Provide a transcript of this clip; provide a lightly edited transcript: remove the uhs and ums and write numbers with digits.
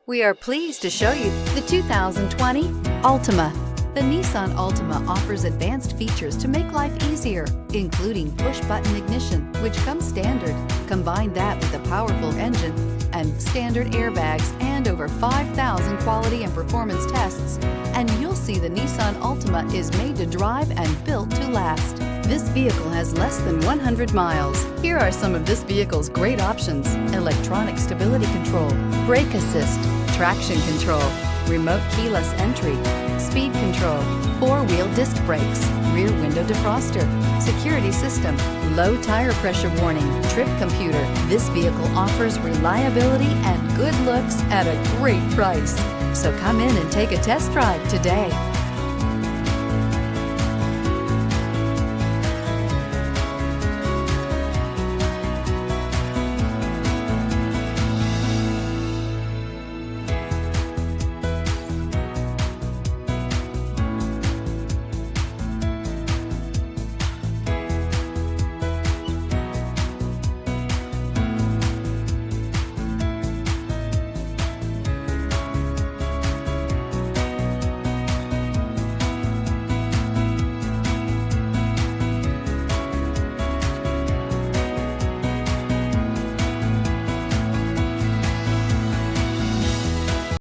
We are pleased to show you the 2020 Altima. The Nissan Altima offers advanced features to make life easier, including push-button ignition, which comes standard. Combine that with a powerful engine and standard airbags and over 5,000 quality and performance tests, and you'll see the Nissan Altima is made to drive and built to last. This vehicle has less than 100 miles. Here are some of this vehicle's great options: electronic stability control, brake assist, traction control, remote keyless entry, speed control, four-wheel disc brakes, rear window defroster, security system, low tire pressure warning, trip computer. This vehicle offers reliability and good looks at a great price. So come in and take a test drive today.